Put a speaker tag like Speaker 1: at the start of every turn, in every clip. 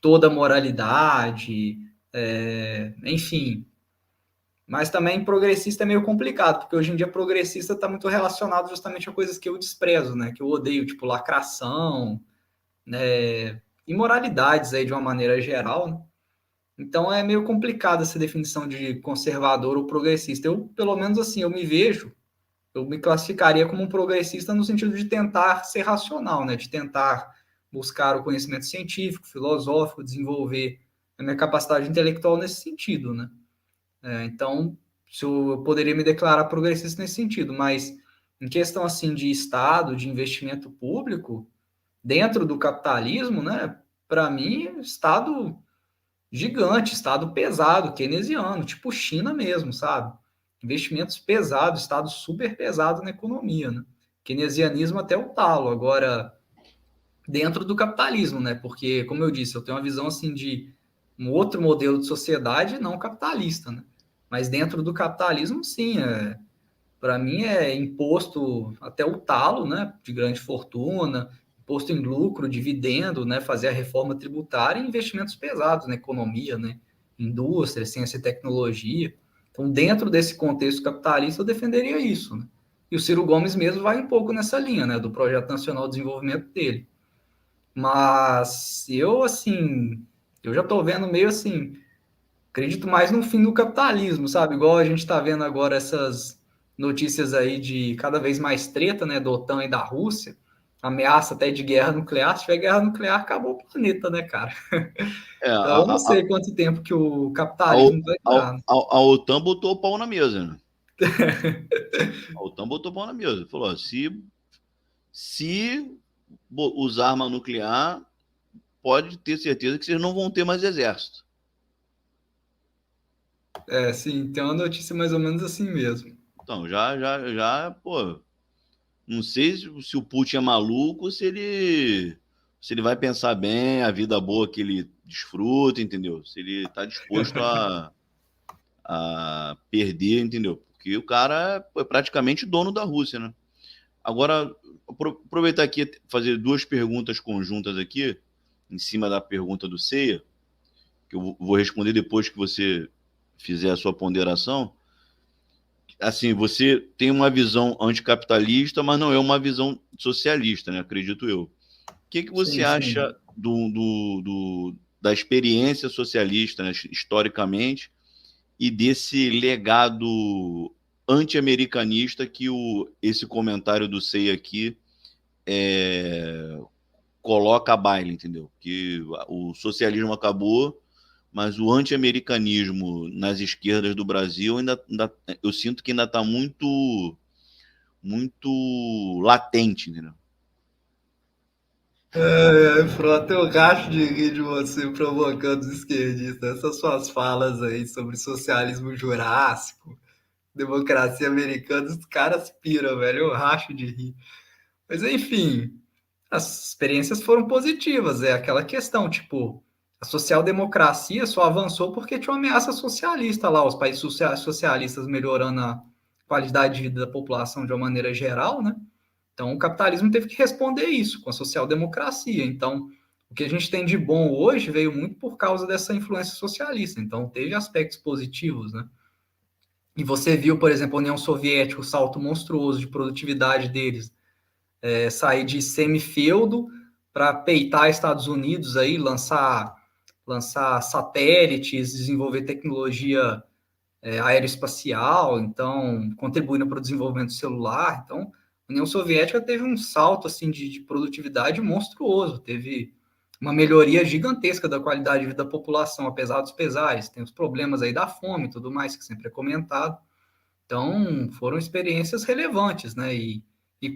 Speaker 1: toda a moralidade, enfim. Mas também progressista é meio complicado, porque hoje em dia progressista está muito relacionado justamente a coisas que eu desprezo, né? Que eu odeio, tipo lacração, né? Imoralidades aí de uma maneira geral, né? Então é meio complicado essa definição de conservador ou progressista. Eu, pelo menos assim, eu me classificaria como um progressista no sentido de tentar ser racional, né? De tentar buscar o conhecimento científico, filosófico, desenvolver a minha capacidade intelectual nesse sentido, né? Então, se eu poderia me declarar progressista nesse sentido, mas em questão assim de Estado, de investimento público, dentro do capitalismo, né? Para mim, Estado gigante, Estado pesado, keynesiano, tipo China mesmo, sabe? Investimentos pesados, Estado super pesado na economia, né? Keynesianismo até o talo. Agora, dentro do capitalismo, né? Porque, como eu disse, eu tenho uma visão assim de um outro modelo de sociedade não capitalista, né? Mas dentro do capitalismo, sim, para mim é imposto até o talo, né? De grande fortuna, imposto em lucro, dividendo, né? Fazer a reforma tributária e investimentos pesados na economia, né? Indústria, ciência e tecnologia. Então, dentro desse contexto capitalista, eu defenderia isso, né? E o Ciro Gomes mesmo vai um pouco nessa linha, né? Do Projeto Nacional de Desenvolvimento dele. Mas eu, assim, eu já estou vendo meio assim, acredito mais no fim do capitalismo, sabe? Igual a gente está vendo agora essas notícias aí de cada vez mais treta, né, da OTAN e da Rússia, ameaça até de guerra nuclear. Se tiver guerra nuclear, acabou o planeta, né, cara?
Speaker 2: É,
Speaker 1: Então, eu não sei quanto tempo que o
Speaker 2: a,
Speaker 1: capitalismo vai durar, né?
Speaker 2: a OTAN botou o pau na mesa, né? A OTAN botou o pau na mesa. Falou, ó, se usar arma nuclear, pode ter certeza que vocês não vão ter mais exército.
Speaker 1: Sim, tem uma notícia mais ou menos assim mesmo.
Speaker 2: Então, pô, não sei se o Putin é maluco, se ele vai pensar bem a vida boa que ele desfruta, entendeu? Se ele está disposto a perder, entendeu? Porque o cara é praticamente dono da Rússia, né? Agora, aproveitar aqui fazer duas perguntas conjuntas aqui, em cima da pergunta do Ceia, que eu vou responder depois que você fizer a sua ponderação. Assim, você tem uma visão anticapitalista, mas não é uma visão socialista, né? Acredito eu. O que você
Speaker 1: Sim, sim.
Speaker 2: acha da experiência socialista, né, historicamente, e desse legado anti-americanista que esse comentário do Sei aqui coloca a baile, entendeu? Que o socialismo acabou, mas o anti-americanismo nas esquerdas do Brasil eu sinto que ainda está muito latente, entendeu?
Speaker 1: Frota, eu racho de rir de você provocando os esquerdistas. Essas suas falas aí sobre socialismo jurássico, democracia americana, os caras piram, velho. Eu racho de rir. Mas enfim, as experiências foram positivas. É aquela questão, tipo, a social-democracia só avançou porque tinha uma ameaça socialista lá, os países socialistas melhorando a qualidade de vida da população de uma maneira geral, né? Então, o capitalismo teve que responder isso com a social-democracia. Então, o que a gente tem de bom hoje veio muito por causa dessa influência socialista. Então, teve aspectos positivos, né? E você viu, por exemplo, a União Soviética, o salto monstruoso de produtividade deles, sair de semifeudo para peitar Estados Unidos aí, lançar satélites, desenvolver tecnologia aeroespacial, então contribuindo para o desenvolvimento celular. Então, a União Soviética teve um salto assim de produtividade monstruoso, teve uma melhoria gigantesca da qualidade de vida da população, apesar dos pesares. Tem os problemas aí da fome e tudo mais, que sempre é comentado. Então, foram experiências relevantes, né? E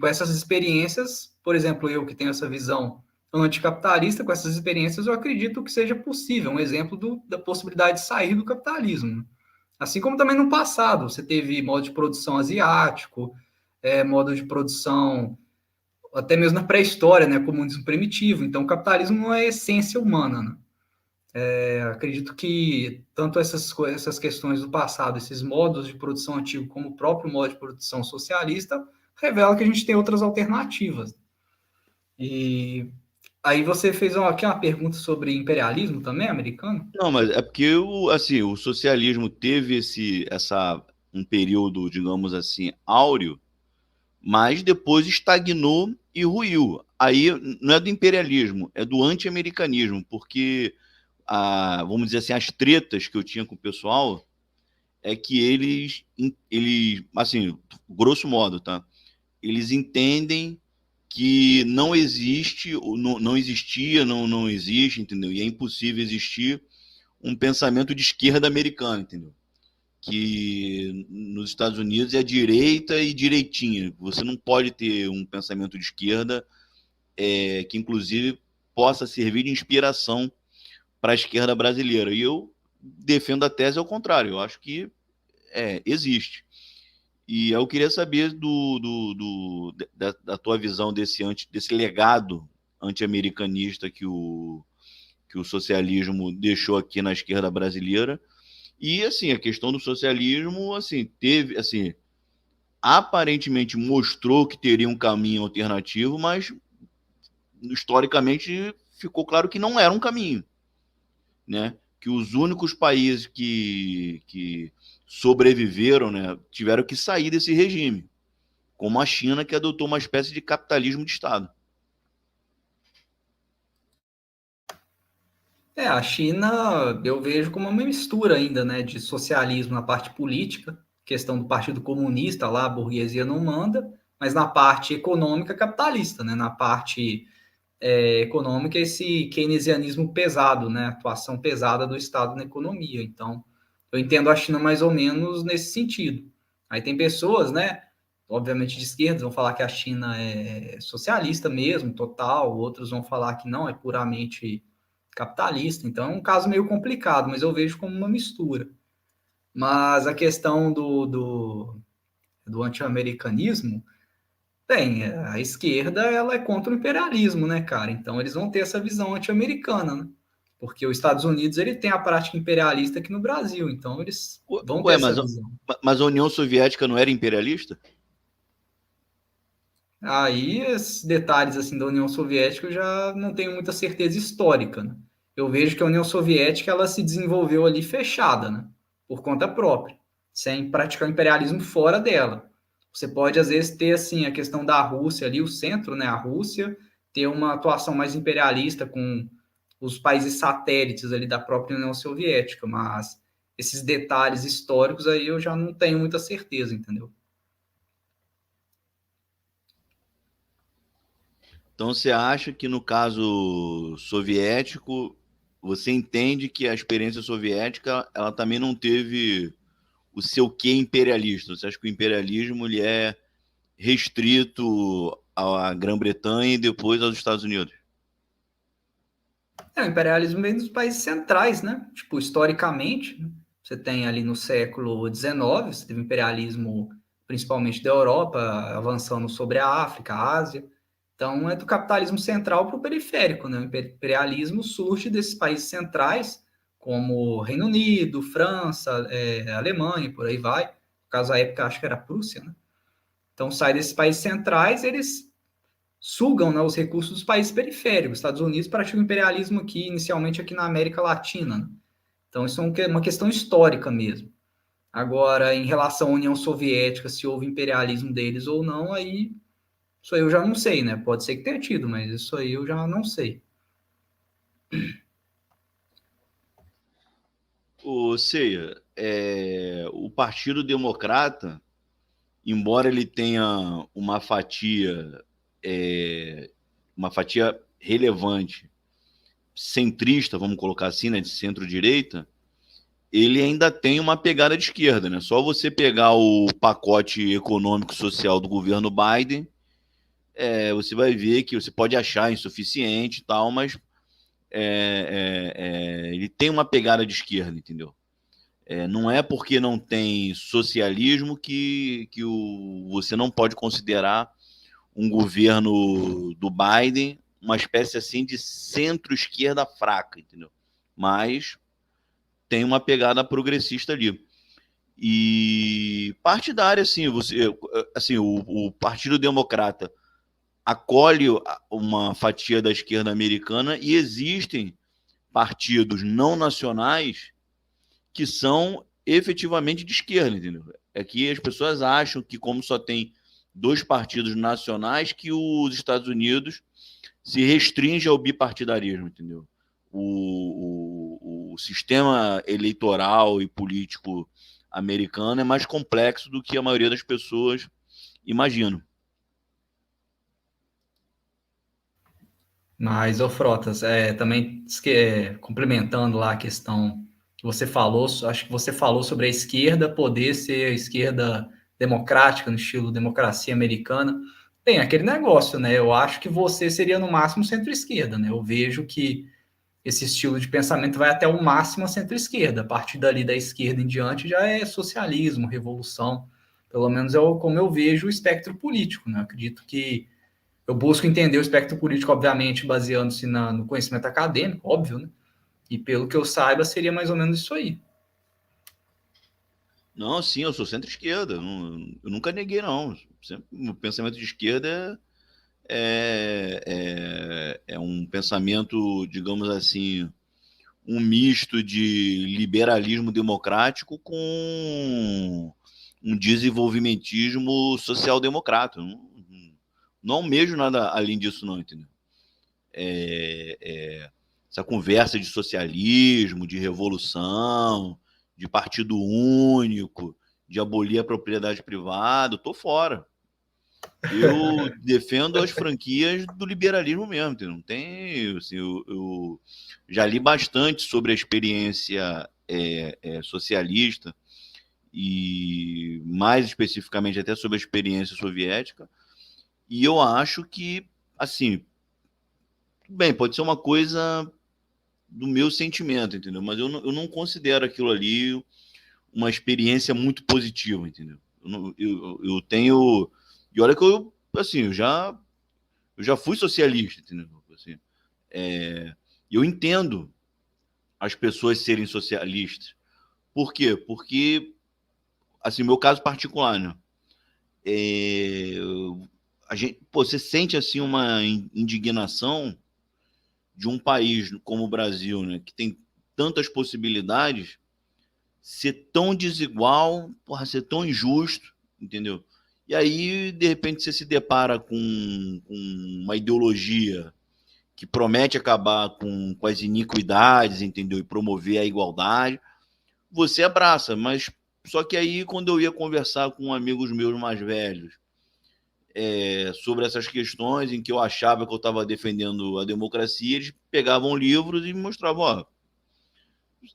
Speaker 1: com essas experiências, por exemplo, eu que tenho essa visão anticapitalista, com essas experiências, eu acredito que seja possível um exemplo da possibilidade de sair do capitalismo, né? Assim como também no passado, você teve modo de produção asiático, modo de produção até mesmo na pré-história, né, comunismo primitivo. Então, o capitalismo não é essência humana, né? Acredito que tanto essas questões do passado, esses modos de produção antigo, como o próprio modo de produção socialista, revela que a gente tem outras alternativas. E Aí você fez aqui uma pergunta sobre imperialismo também, americano?
Speaker 2: Não, mas é porque assim, o socialismo teve um período, digamos assim, áureo, mas depois estagnou e ruiu. Aí não é do imperialismo, é do anti-americanismo, porque vamos dizer assim, as tretas que eu tinha com o pessoal é que eles, assim, grosso modo, tá? Eles entendem que não existe, não existia, não existe, entendeu? E é impossível existir um pensamento de esquerda americano, entendeu? Que nos Estados Unidos é direita e direitinha. Você não pode ter um pensamento de esquerda que, inclusive, possa servir de inspiração para a esquerda brasileira. E eu defendo a tese ao contrário. Eu acho que existe. E eu queria saber da tua visão desse legado anti-americanista que o socialismo deixou aqui na esquerda brasileira. E, assim, a questão do socialismo, assim, teve, assim, aparentemente mostrou que teria um caminho alternativo, mas historicamente ficou claro que não era um caminho, né? Que os únicos países que sobreviveram, né, tiveram que sair desse regime, como a China, que adotou uma espécie de capitalismo de Estado.
Speaker 1: A China eu vejo como uma mistura ainda, né, de socialismo na parte política, questão do Partido Comunista lá, a burguesia não manda, mas na parte econômica capitalista, né, na parte econômica esse keynesianismo pesado, né, atuação pesada do Estado na economia. Então, eu entendo a China mais ou menos nesse sentido. Aí tem pessoas, né, obviamente de esquerda, vão falar que a China é socialista mesmo, total, outros vão falar que não, é puramente capitalista. Então é um caso meio complicado, mas eu vejo como uma mistura. Mas a questão do anti-americanismo, bem, a esquerda ela é contra o imperialismo, né, cara? Então eles vão ter essa visão anti-americana, né? Porque os Estados Unidos ele tem a prática imperialista aqui no Brasil, então eles vão ter
Speaker 2: Ué,
Speaker 1: essa visão.
Speaker 2: mas a União Soviética não era imperialista?
Speaker 1: Aí, esses detalhes assim da União Soviética eu já não tenho muita certeza histórica, né? Eu vejo que a União Soviética ela se desenvolveu ali fechada, né? Por conta própria, sem praticar o imperialismo fora dela. Você pode às vezes ter assim a questão da Rússia ali, o centro, né? A Rússia ter uma atuação mais imperialista com os países satélites ali da própria União Soviética, mas esses detalhes históricos aí eu já não tenho muita certeza, entendeu?
Speaker 2: Então você acha que no caso soviético, você entende que a experiência soviética ela também não teve o seu quê imperialista? Você acha que o imperialismo ele é restrito à Grã-Bretanha e depois aos Estados Unidos?
Speaker 1: O imperialismo vem dos países centrais, né? Tipo, historicamente, né? Você tem ali no século XIX, você teve imperialismo principalmente da Europa, avançando sobre a África, a Ásia. Então, é do capitalismo central para o periférico, né? O imperialismo surge desses países centrais, como Reino Unido, França, Alemanha, por aí vai. No caso, a época, acho que era a Prússia, né? Então, sai desses países centrais, eles sugam, né, os recursos dos países periféricos. Os Estados Unidos pratica o imperialismo aqui, inicialmente aqui na América Latina. Né? Então, isso é uma questão histórica mesmo. Agora, em relação à União Soviética, se houve imperialismo deles ou não, aí isso aí eu já não sei, né? Pode ser que tenha tido, mas isso aí eu já não sei.
Speaker 2: Ou seja, o Partido Democrata, embora ele tenha é, uma fatia relevante, centrista, vamos colocar assim, né, de centro-direita, ele ainda tem uma pegada de esquerda, né? Só você pegar o pacote econômico social do governo Biden, você vai ver que você pode achar insuficiente e tal, mas ele tem uma pegada de esquerda, entendeu? Não é porque não tem socialismo que você não pode considerar um governo do Biden uma espécie assim de centro-esquerda fraca, entendeu? Mas tem uma pegada progressista ali. E partidária, assim, o Partido Democrata acolhe uma fatia da esquerda americana e existem partidos não nacionais que são efetivamente de esquerda, entendeu? É que as pessoas acham que, como só tem dois partidos nacionais, que os Estados Unidos se restringe ao bipartidarismo, entendeu? O sistema eleitoral e político americano é mais complexo do que a maioria das pessoas imaginam.
Speaker 1: Mas, ô Frotas, também complementando lá a questão que você falou, acho que você falou sobre a esquerda poder ser a esquerda democrática, no estilo democracia americana. Tem aquele negócio, né? Eu acho que você seria no máximo centro-esquerda, né? Eu vejo que esse estilo de pensamento vai até o máximo a centro-esquerda. A partir dali da esquerda em diante já é socialismo, revolução. Pelo menos é como eu vejo o espectro político, né? Eu acredito que eu busco entender o espectro político, obviamente, baseando-se no conhecimento acadêmico, óbvio, né? E pelo que eu saiba, seria mais ou menos isso aí.
Speaker 2: Não, sim, eu sou centro-esquerda. Eu nunca neguei, não. Sempre, o pensamento de esquerda é um pensamento, digamos assim, um misto de liberalismo democrático com um desenvolvimentismo social-democrata. Não almejo nada além disso, não, entendeu? Essa conversa de socialismo, de revolução, de partido único, de abolir a propriedade privada, tô fora. Eu defendo as franquias do liberalismo mesmo, entendeu? Não tem, assim, eu já li bastante sobre a experiência socialista e mais especificamente até sobre a experiência soviética, e eu acho que, assim, bem, pode ser uma coisa do meu sentimento, entendeu? Mas eu não considero aquilo ali uma experiência muito positiva, entendeu? Eu tenho. E olha que eu, assim, eu já fui socialista, entendeu? Assim, eu entendo as pessoas serem socialistas. Por quê? Porque, assim, meu caso particular, né? É, a gente, pô, você sente, assim, uma indignação de um país como o Brasil, né? Que tem tantas possibilidades ser tão desigual, porra, ser tão injusto, entendeu? E aí, de repente, você se depara com uma ideologia que promete acabar com as iniquidades, entendeu? E promover a igualdade, você abraça, mas só que aí, quando eu ia conversar com amigos meus mais velhos sobre essas questões em que eu achava que eu estava defendendo a democracia, eles pegavam livros e me mostravam, ó,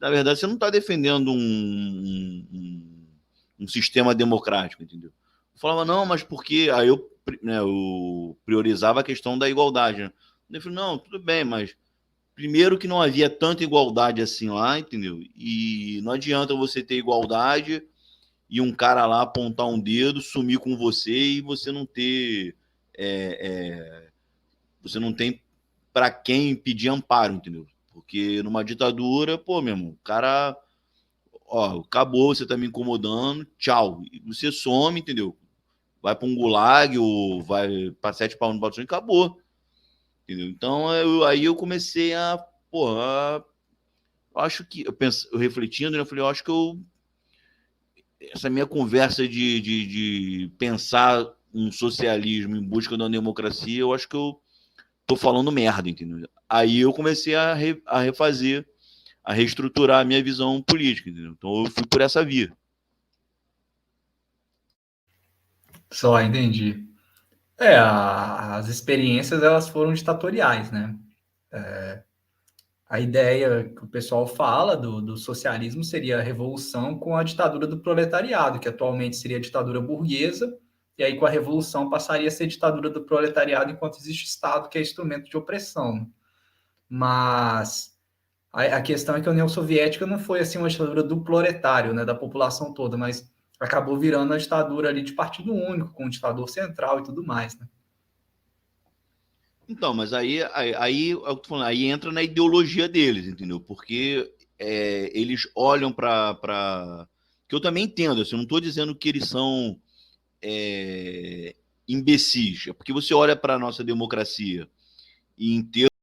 Speaker 2: na verdade, você não está defendendo um sistema democrático, entendeu? Eu falava, não, mas por quê? Aí eu, né, eu priorizava a questão da igualdade. Né? Eu falei, não, tudo bem, mas primeiro que não havia tanta igualdade assim lá, entendeu? E não adianta você ter igualdade e um cara lá apontar um dedo, sumir com você e você não ter. Você não tem para quem pedir amparo, entendeu? Porque numa ditadura, pô, meu irmão, o cara ó, acabou, você tá me incomodando, tchau. E você some, entendeu? Vai para um gulag ou vai para 7 pau no balcão e acabou. Entendeu? Então aí eu comecei a, porra, eu acho que, eu refletindo, né, eu falei, eu acho que essa minha conversa de pensar um socialismo em busca de uma democracia, eu acho que eu tô falando merda, entendeu? Aí eu comecei a refazer, a reestruturar a minha visão política, entendeu? Então eu fui por essa via.
Speaker 1: Só entendi. As experiências elas foram ditatoriais, né? A ideia que o pessoal fala do socialismo seria a revolução com a ditadura do proletariado, que atualmente seria a ditadura burguesa, e aí com a revolução passaria a ser a ditadura do proletariado enquanto existe Estado, que é instrumento de opressão. Mas a questão é que a União Soviética não foi assim uma ditadura do proletário, né, da população toda, mas acabou virando a ditadura ali de partido único, com um ditador central e tudo mais, né?
Speaker 2: Então, mas aí, é o que eu tô falando, aí entra na ideologia deles, entendeu? Porque eles olham para. Que eu também entendo, assim, eu não estou dizendo que eles são imbecis. É porque você olha para a nossa democracia e em termos